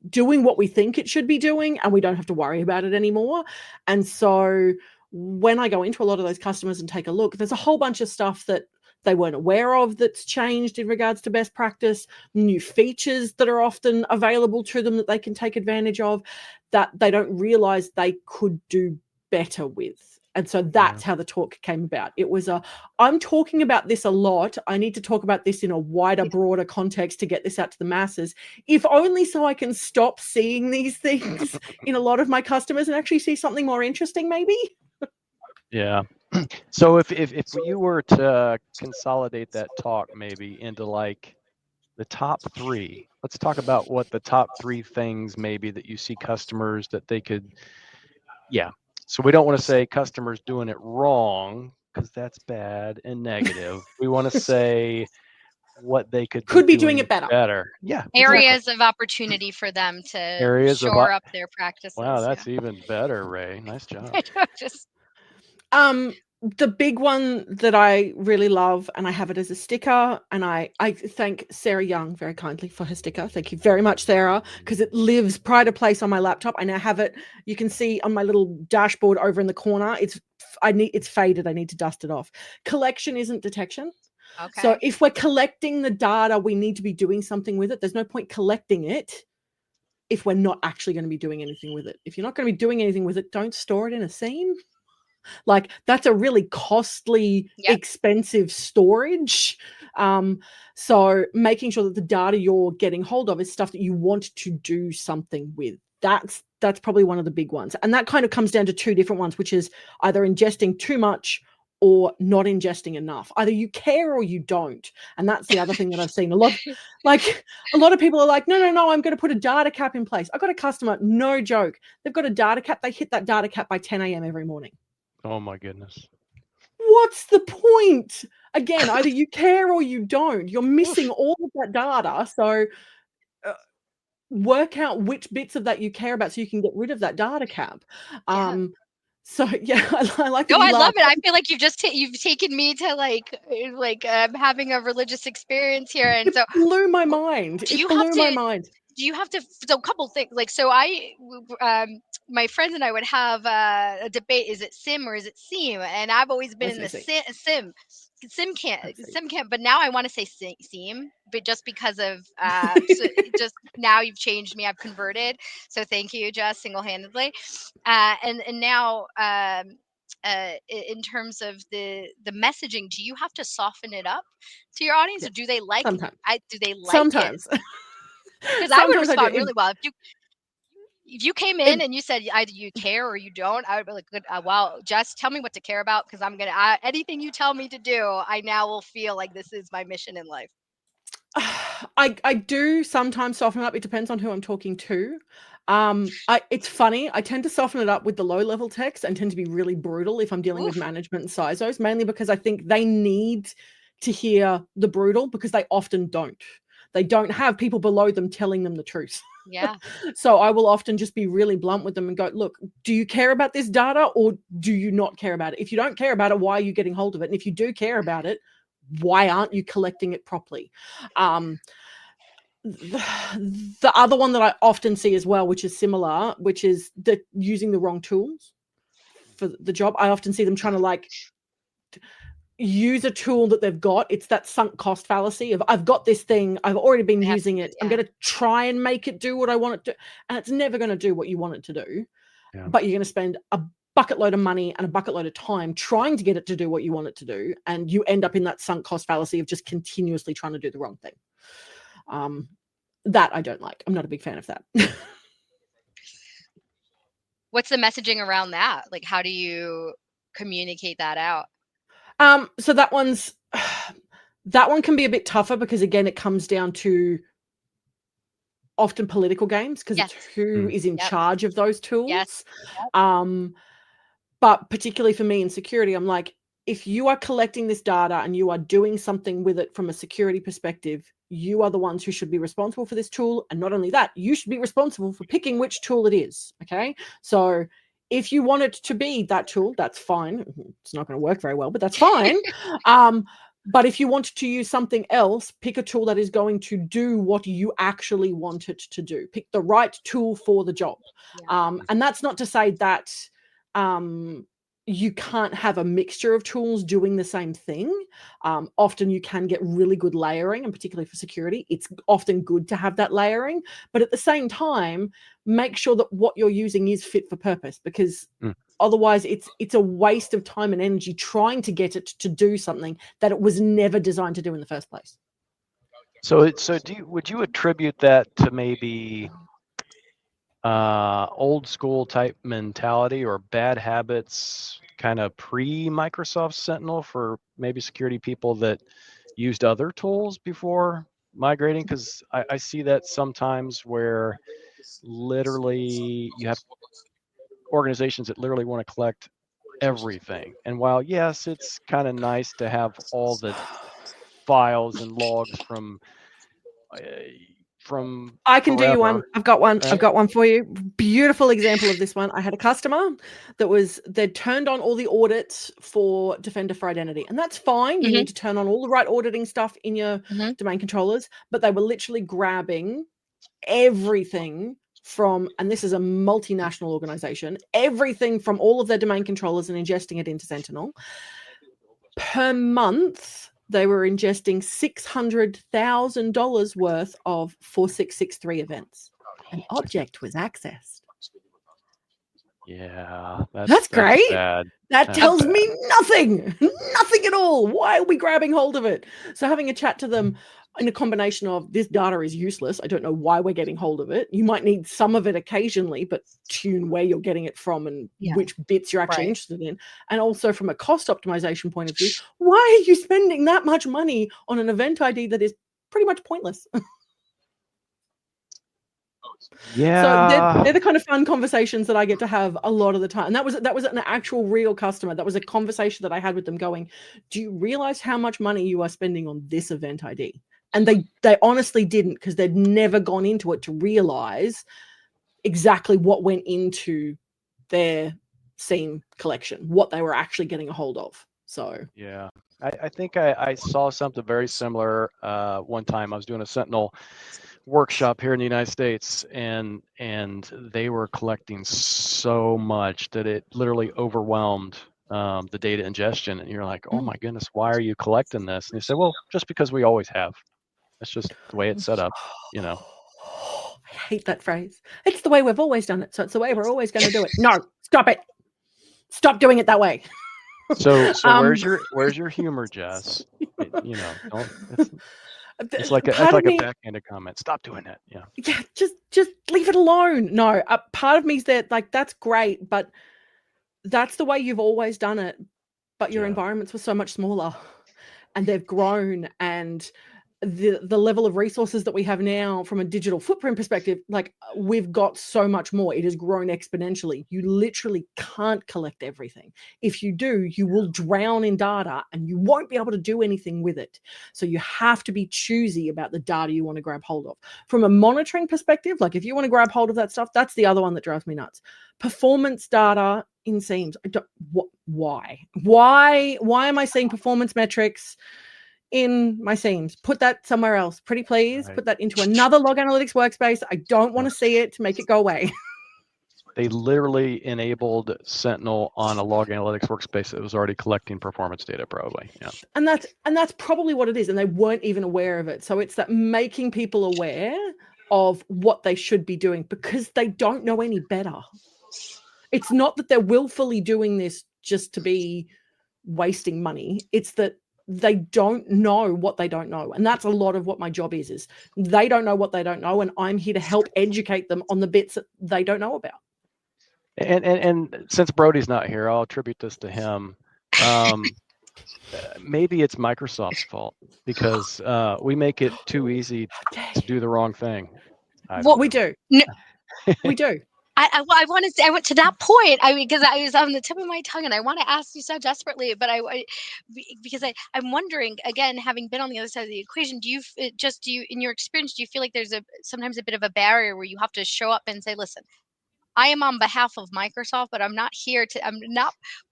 S3: doing what we think it should be doing, and we don't have to worry about it anymore. And so when I go into a lot of those customers and take a look, there's a whole bunch of stuff that they weren't aware of that's changed in regards to best practice, new features that are often available to them that they can take advantage of, that they don't realize they could do better with. And so that's how the talk came about. It was I'm talking about this a lot. I need to talk about this in a wider, broader context to get this out to the masses, if only so I can stop seeing these things in a lot of my customers and actually see something more interesting, maybe.
S1: Yeah. So if you were to consolidate that talk maybe into like the top 3, let's talk about what the top 3 things maybe that you see customers that they could, So we don't want to say customers doing it wrong, because that's bad and negative. We want to say what they could
S3: be doing it better.
S1: Yeah,
S2: Areas of opportunity for them to
S1: Areas of
S2: shore up their practices.
S1: Wow, that's even better, Ray. Nice job.
S2: Just
S3: The big one that I really love, and I have it as a sticker, and I thank Sarah Young very kindly for her sticker. Thank you very much, Sarah, because it lives pride of place on my laptop. I now have it. You can see on my little dashboard over in the corner. It's faded. I need to dust it off. Collection isn't detection.
S2: okay.
S3: So if we're collecting the data, we need to be doing something with it. There's no point collecting it if we're not actually going to be doing anything with it. If you're not going to be doing anything with it, don't store it in a seam. Like, that's a really costly, expensive storage. So making sure that the data you're getting hold of is stuff that you want to do something with. That's probably one of the big ones. And that kind of comes down to two different ones, which is either ingesting too much or not ingesting enough. Either you care or you don't. And that's the other thing that I've seen a lot. Like, a lot of people are like, no, I'm going to put a data cap in place. I got a customer, no joke. They've got a data cap. They hit that data cap by 10 a.m. every morning.
S1: Oh my goodness.
S3: What's the point? Again, either you care or you don't. You're missing all of that data. So work out which bits of that you care about so you can get rid of that data cap. So yeah, I like.
S2: No, I love it. I feel like you've taken me to like having a religious experience here, and
S3: it
S2: so
S3: blew my mind. It blew my mind.
S2: Do you have to? So a couple things. Like, so my friends and I would have a debate: is it sim or is it seam? And I've always been in the sim camp, but now I want to say seam, but just because of just now you've changed me, I've converted. So thank you, Jess, single-handedly. And now in terms of the messaging, do you have to soften it up to your audience, or do they like it? Do they like
S3: sometimes.
S2: it? Because I would respond really well if you came in and you said either you care or you don't. I would be like, good. Well, Jess, tell me what to care about, because I'm gonna anything you tell me to do, I now will feel like this is my mission in life.
S3: I do sometimes soften it up. It depends on who I'm talking to. It's funny. I tend to soften it up with the low-level text and tend to be really brutal if I'm dealing with management and CISOs, mainly because I think they need to hear the brutal, because they often don't. They don't have people below them telling them the truth.
S2: Yeah.
S3: So I will often just be really blunt with them and go, look, do you care about this data or do you not care about it? If you don't care about it, why are you getting hold of it? And if you do care about it, why aren't you collecting it properly? The other one that I often see as well, which is similar, which is using the wrong tools for the job. I often see them trying to like use a tool that they've got. It's that sunk cost fallacy of, I've got this thing, I've already been using it. I'm going to try and make it do what I want it to, and it's never going to do what you want it to do. But you're going to spend a bucket load of money and a bucket load of time trying to get it to do what you want it to do, and you end up in that sunk cost fallacy of just continuously trying to do the wrong thing. That I don't like. I'm not a big fan of that.
S2: What's the messaging around that? Like, how do you communicate that out?
S3: So that one can be a bit tougher, because again, it comes down to often political games, because it's who is in charge of those tools. But particularly for me in security, I'm like, if you are collecting this data and you are doing something with it from a security perspective, you are the ones who should be responsible for this tool. And not only that, you should be responsible for picking which tool it is. Okay. So if you want it to be that tool, that's fine. It's not going to work very well, but that's fine. But if you want to use something else, pick a tool that is going to do what you actually want it to do. Pick the right tool for the job. And that's not to say that you can't have a mixture of tools doing the same thing. Often you can get really good layering, and particularly for security, it's often good to have that layering. But at the same time, make sure that what you're using is fit for purpose, because otherwise it's a waste of time and energy trying to get it to do something that it was never designed to do in the first place.
S1: So would you attribute that to maybe old school type mentality or bad habits kind of pre-Microsoft Sentinel for maybe security people that used other tools before migrating? Because I see that sometimes where literally you have organizations that literally want to collect everything. And while, yes, it's kind of nice to have all the files and logs from
S3: I can do you one.
S1: forever,
S3: I've got one.
S1: right?
S3: I've got one for you. Beautiful example of this one. I had a customer they'd turned on all the audits for Defender for Identity, and that's fine. You need to turn on all the right auditing stuff in your domain controllers, but they were literally grabbing everything from, and this is a multinational organization, everything from all of their domain controllers and ingesting it into Sentinel. Per month, they were ingesting $600,000 worth of 4663 events. An object was accessed.
S1: Yeah,
S3: that's great.
S1: Bad.
S3: That tells me nothing at all. Why are we grabbing hold of it? So having a chat to them in a combination of, this data is useless, I don't know why we're getting hold of it. You might need some of it occasionally, but tune where you're getting it from and which bits you're actually interested in. And also from a cost optimization point of view, why are you spending that much money on an event ID that is pretty much pointless?
S1: Yeah.
S3: So they're the kind of fun conversations that I get to have a lot of the time. And that was an actual real customer. That was a conversation that I had with them going, do you realize how much money you are spending on this event ID? And they honestly didn't, because they'd never gone into it to realize exactly what went into their SIEM collection, what they were actually getting a hold of. So
S1: yeah, I think I saw something very similar one time. I was doing a Sentinel workshop here in the United States, and they were collecting so much that it literally overwhelmed the data ingestion. And you're like, oh my goodness, why are you collecting this? And they said, well, just because we always have. That's just the way it's set up, you know.
S3: I hate that phrase. It's the way we've always done it, so it's the way we're always going to do it. No, stop it. Stop doing it that way.
S1: So where's your humor, Jess? You know, it's like a backhanded comment. Stop doing that. Yeah.
S3: Yeah, just leave it alone. No, part of me is that, like, that's great, but that's the way you've always done it. But your environments were so much smaller, and they've grown, and the level of resources that we have now from a digital footprint perspective, like, we've got so much more. It has grown exponentially. You literally can't collect everything. If you do, you will drown in data and you won't be able to do anything with it. So you have to be choosy about the data you want to grab hold of. From a monitoring perspective, like, if you want to grab hold of that stuff, that's the other one that drives me nuts. Performance data in SIEMs. Why am I seeing performance metrics in my SIEMs? Put that somewhere else, pretty please. Right. Put that into another log analytics workspace. I don't want to see it to make it go away.
S1: They literally enabled Sentinel on a log analytics workspace that was already collecting performance data, probably. Yeah.
S3: And that's probably what it is. And they weren't even aware of it. So it's that making people aware of what they should be doing, because they don't know any better. It's not that they're willfully doing this just to be wasting money. It's that they don't know what they don't know. And that's a lot of what my job is they don't know what they don't know. And I'm here to help educate them on the bits that they don't know about.
S1: And since Brody's not here, I'll attribute this to him. Maybe it's Microsoft's fault, because we make it too easy to do the wrong thing.
S3: We do. We do.
S2: I went to that point. Because I was on the tip of my tongue, and I want to ask you so desperately, but because I'm wondering, again, having been on the other side of the equation, do you in your experience, do you feel like there's sometimes a bit of a barrier where you have to show up and say, listen, I am on behalf of Microsoft, but I'm not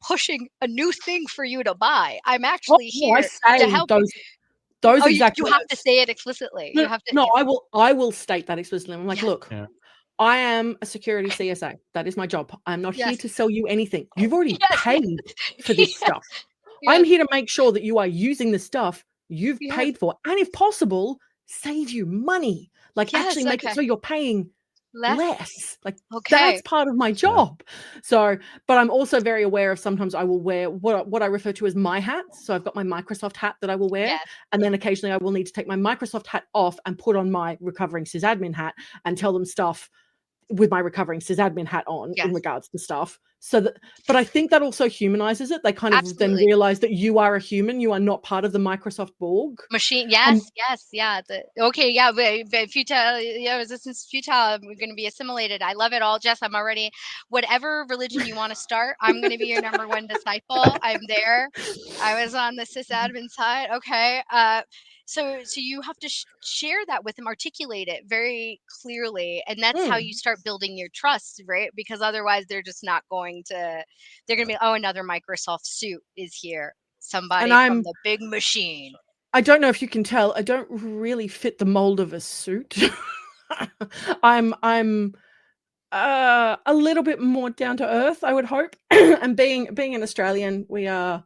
S2: pushing a new thing for you to buy. I'm actually here to help you.
S3: Those exactly.
S2: You have to say it explicitly.
S3: No,
S2: you have to.
S3: No, I will state that explicitly. I'm like, look. Yeah. I am a security CSA. That is my job. I'm not here to sell you anything. You've already paid for this stuff. I'm here to make sure that you are using the stuff you've paid for, and if possible, save you money. Like, actually make it so you're paying less. Like, that's part of my job. So, but I'm also very aware of, sometimes I will wear what I refer to as my hats. So I've got my Microsoft hat that I will wear. And then occasionally I will need to take my Microsoft hat off and put on my recovering sysadmin hat and tell them stuff with my recovering sysadmin hat on in regards to stuff So that, but I think that also humanizes it. They kind of
S2: Absolutely.
S3: then realize that you are a human. You are not part of the Microsoft Borg.
S2: Machine. Yes. Yeah. Okay. Yeah. But futile. Yeah. Resistance futile. We're going to be assimilated. I love it all, Jess. I'm already, whatever religion you want to start, I'm going to be your number one disciple. I'm there. I was on the sysadmin side. Okay. So you have to share that with them, articulate it very clearly, and that's how you start building your trust, right? Because otherwise, they're just not going to. They're going to be, oh, another Microsoft suit is here. Somebody from the big machine.
S3: I don't know if you can tell. I don't really fit the mold of a suit. I'm a little bit more down to earth, I would hope. And being an Australian, we are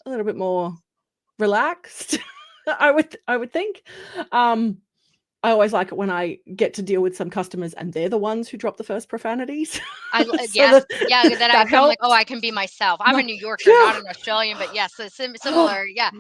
S3: a little bit more relaxed. I would think. I always like it when I get to deal with some customers and they're the ones who drop the first profanities.
S2: Yes, that I feel like, oh, I can be myself. I'm a New Yorker, not an Australian, but yes, similar. Yeah.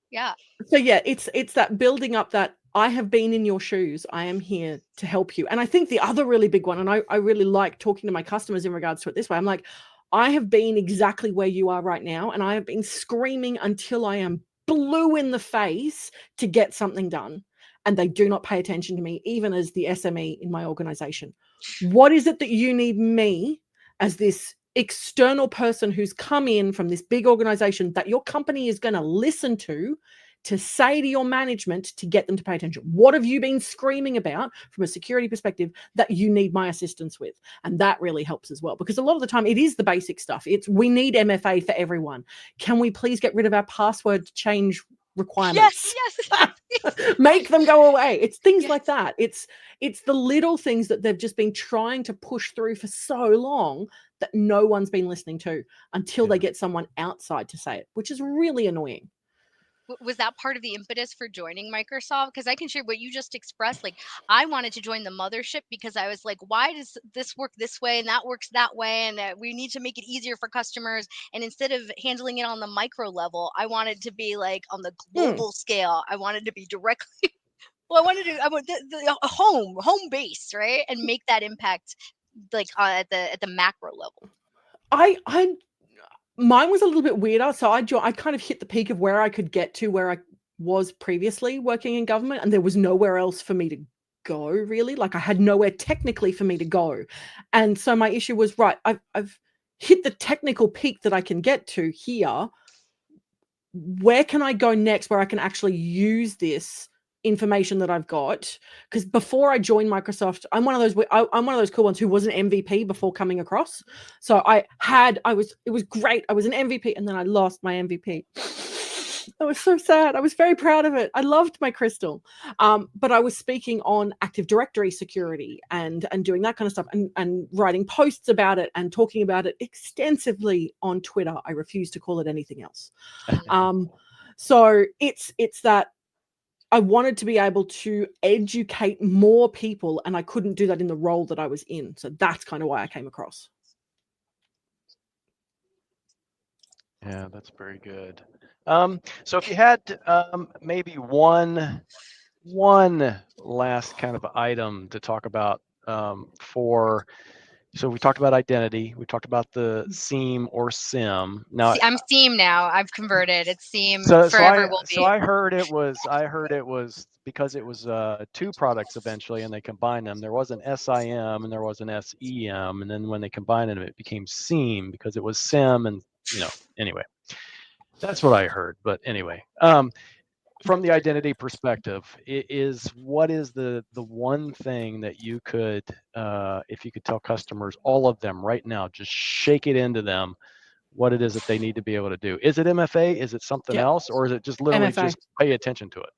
S2: Yeah.
S3: So yeah, it's that building up that I have been in your shoes. I am here to help you. And I think the other really big one, and I really like talking to my customers in regards to it this way. I'm like, I have been exactly where you are right now, and I have been screaming until I am blue in the face to get something done. And they do not pay attention to me, even as the SME in my organization. What is it that you need me as this external person who's come in from this big organization that your company is going to listen to say to your management to get them to pay attention? What have you been screaming about from a security perspective that you need my assistance with? And that really helps as well, because a lot of the time it is the basic stuff. It's, we need MFA for everyone. Can we please get rid of our password change requirements?
S2: Yes.
S3: Make them go away. It's things like that. It's the little things that they've just been trying to push through for so long that no one's been listening to until they get someone outside to say it, which is really annoying.
S2: Was that part of the impetus for joining Microsoft? Because I can share what you just expressed. Like, I wanted to join the mothership because I was like, why does this work this way and that works that way? And we need to make it easier for customers. And instead of handling it on the micro level, I wanted to be like on the global scale. I wanted to be directly, well, I want the home base, right? And make that impact like at the macro level.
S3: Mine was a little bit weirder. So I kind of hit the peak of where I could get to where I was previously working in government, and there was nowhere else for me to go, really. Like, I had nowhere technically for me to go. And so my issue was, right, I've hit the technical peak that I can get to here. Where can I go next where I can actually use this information that I've got? Because before I joined Microsoft, I'm one of those cool ones who was an MVP before coming across. So it was great. I was an MVP and then I lost my MVP. I was so sad. I was very proud of it. I loved my crystal. But I was speaking on Active Directory security and doing that kind of stuff and writing posts about it and talking about it extensively on Twitter. I refuse to call it anything else. So it's that I wanted to be able to educate more people, and I couldn't do that in the role that I was in. So that's kind of why I came across.
S1: Yeah, that's very good. So if you had maybe one last kind of item to talk about so we talked about identity, we talked about the SIEM or SIM. Now
S2: I'm SIEM now. I've converted. It's SIEM forever will be.
S1: So I heard it was because it was two products eventually, and they combined them. There was an SIM and there was an SEM, and then when they combined them, it became SIEM because it was SIM, and anyway. That's what I heard. But anyway, from the identity perspective, what is the one thing that you could, if you could tell customers, all of them right now, just shake it into them, what it is that they need to be able to do? Is it MFA? Is it something else? Or is it just literally
S3: MFA.
S1: Just pay attention to it?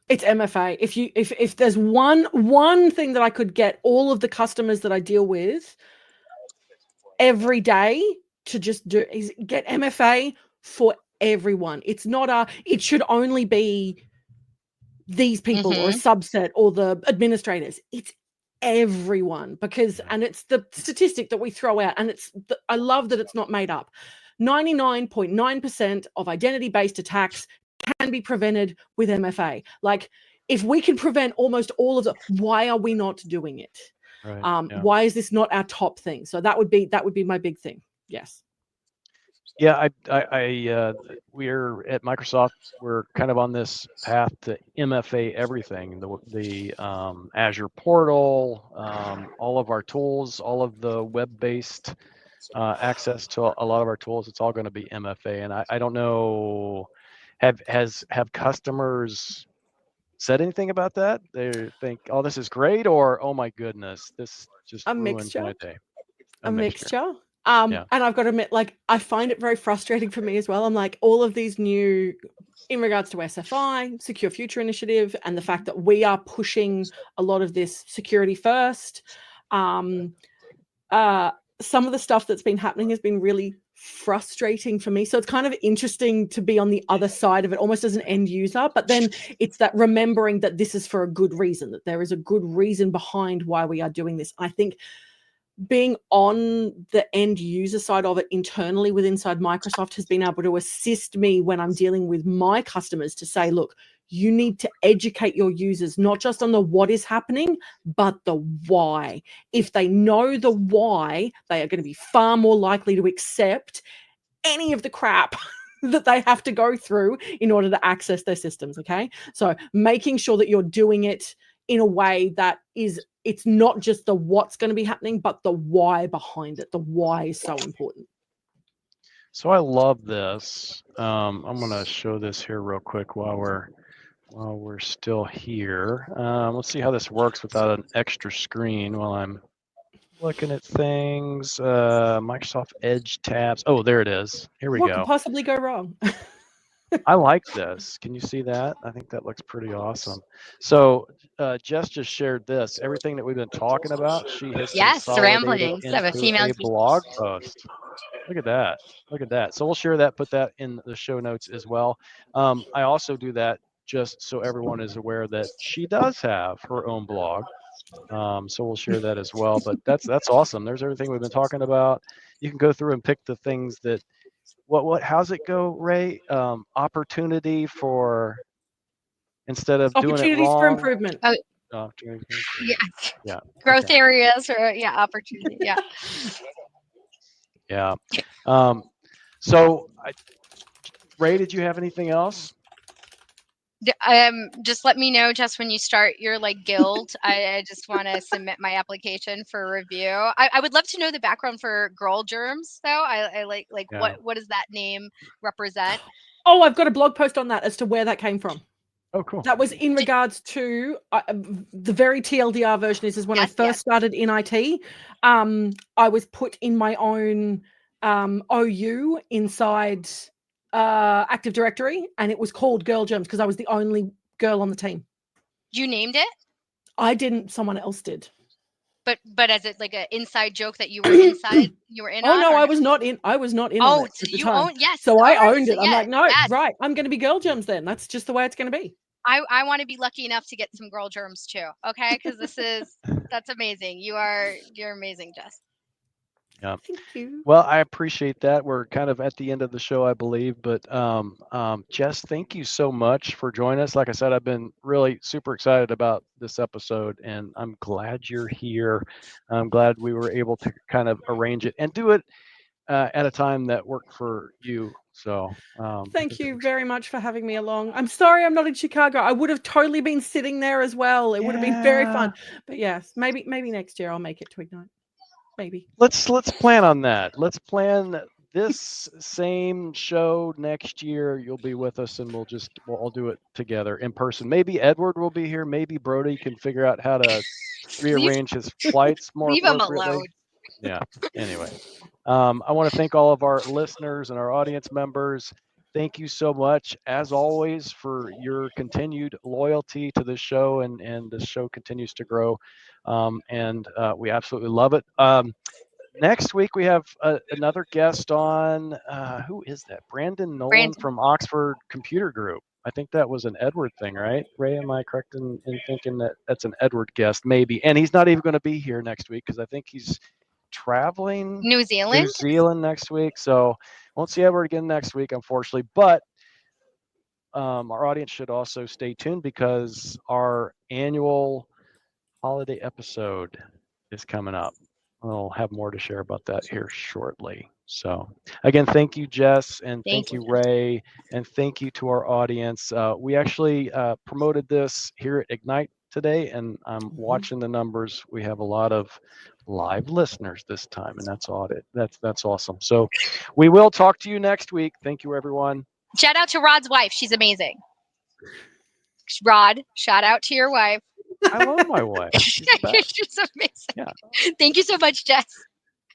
S3: It's MFA. If there's one thing that I could get all of the customers that I deal with every day to just do is get MFA for everyone. It's not it should only be these people or a subset or the administrators. It's everyone, because, and it's the statistic that we throw out, and I love that it's not made up. 99.9% of identity-based attacks can be prevented with MFA. Like, if we can prevent almost all of it, why are we not doing it?
S1: Right. Yeah.
S3: Why is this not our top thing? So that would be my big thing. Yes.
S1: Yeah, we're at Microsoft. We're kind of on this path to MFA everything. The Azure portal, all of our tools, all of the web-based access to a lot of our tools. It's all going to be MFA, and I don't know. Have customers said anything about that? They think, oh, this is great, or oh my goodness, this just
S3: A
S1: ruins my
S3: mixture.
S1: day.
S3: A mixture.
S1: Yeah.
S3: And I've got to admit, like, I find it very frustrating for me as well. I'm like, all of these new, in regards to SFI, Secure Future Initiative, and the fact that we are pushing a lot of this security first. Some of the stuff that's been happening has been really frustrating for me. So it's kind of interesting to be on the other side of it, almost as an end user. But then it's that remembering that this is for a good reason, that there is a good reason behind why we are doing this. I think being on the end user side of it internally inside Microsoft has been able to assist me when I'm dealing with my customers to say, look, you need to educate your users, not just on the what is happening, but the why. If they know the why, they are going to be far more likely to accept any of the crap that they have to go through in order to access their systems. Okay. So making sure that you're doing it in a way that it's not just the what's going to be happening, but the why behind it. The why is so important.
S1: So I love this. I'm going to show this here real quick while we're still here. Let's see how this works without an extra screen while I'm looking at things. Microsoft Edge tabs. Oh, there it is. Here we
S3: What
S1: go.
S3: could possibly go wrong?
S1: I like this. Can you see that? I think that looks pretty awesome. So Jess just shared this. Everything that we've been talking about, she has
S2: Yes,
S1: consolidated
S2: ramblings of a
S1: into
S2: female
S1: a blog post. Look at that. Look at that. So we'll share that, put that in the show notes as well. I also do that just so everyone is aware that she does have her own blog. So we'll share that as well. But that's awesome. There's everything we've been talking about. You can go through and pick the things that how's it go, Ray? Opportunity for instead of doing it
S3: Opportunities for
S1: wrong.
S3: improvement.
S2: Oh,
S1: Opportunity for
S2: yeah.
S1: improvement. Yeah.
S2: Growth
S1: Okay.
S2: areas or opportunity. Yeah.
S1: Yeah. So Ray, did you have anything else?
S2: Just let me know just when you start your guild. I just want to submit my application for review. I would love to know the background for GirlGerms though. I like
S1: Yeah.
S2: what does that name represent?
S3: Oh, I've got a blog post on that as to where that came from.
S1: Oh, cool.
S3: That was in regards to the very TLDR version is when I first started in IT. I was put in my own OU inside Active Directory, and it was called GirlGerms because I was the only girl on the team.
S2: You named it?
S3: I didn't. Someone else did.
S2: But as it like an inside joke that you were inside, you were in.
S3: Oh
S2: on,
S3: no,
S2: or
S3: I was not in. I was not in.
S2: Oh,
S3: on it
S2: so
S3: at the
S2: you
S3: time.
S2: own? Yes.
S3: So I
S2: Alright,
S3: owned
S2: so
S3: it. I'm like, no,
S2: yes.
S3: right. I'm going to be GirlGerms then. That's just the way it's going to be.
S2: I want to be lucky enough to get some GirlGerms too. Okay, because that's amazing. You're amazing, Jess.
S1: Yeah.
S3: Thank you.
S1: Well, I appreciate that. We're kind of at the end of the show, I believe. But Jess, thank you so much for joining us. Like I said, I've been really super excited about this episode, and I'm glad you're here. I'm glad we were able to kind of arrange it and do it at a time that worked for you. So
S3: thank you very much for having me along. I'm sorry I'm not in Chicago. I would have totally been sitting there as well. It would have been very fun. But yes, maybe next year I'll make it to Ignite. Maybe.
S1: Let's plan on that. Let's plan this same show next year. You'll be with us, and we'll all do it together in person. Maybe Edward will be here. Maybe Brody can figure out how to rearrange his flights more
S2: leave him
S1: appropriately.
S2: alone.
S1: Yeah. Anyway, I want to thank all of our listeners and our audience members. Thank you so much, as always, for your continued loyalty to this show, and this show continues to grow, and we absolutely love it. Next week we have another guest on. Who is that? Brandon Nolan from Oxford Computer Group. I think that was an Edward thing, right? Ray, am I correct in thinking that that's an Edward guest? Maybe. And he's not even going to be here next week because I think he's traveling
S2: New Zealand
S1: next week. So won't see Edward again next week, unfortunately. But our audience should also stay tuned because our annual holiday episode is coming up. I'll have more to share about that here shortly. So again, thank you, Jess, and thank you, Ray, and thank you to our audience. We actually promoted this here at Ignite today, and I'm watching the numbers. We have a lot of live listeners this time, and that's awesome. So we will talk to you next week. Thank you, everyone.
S2: Shout out to Rod's wife. She's amazing. Rod, shout out to your wife.
S1: I love my wife. She's the best.
S2: She's amazing.
S1: Yeah.
S2: Thank you so much, Jess.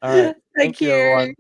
S1: All right.
S3: Thank
S1: you,
S3: you.
S1: everyone.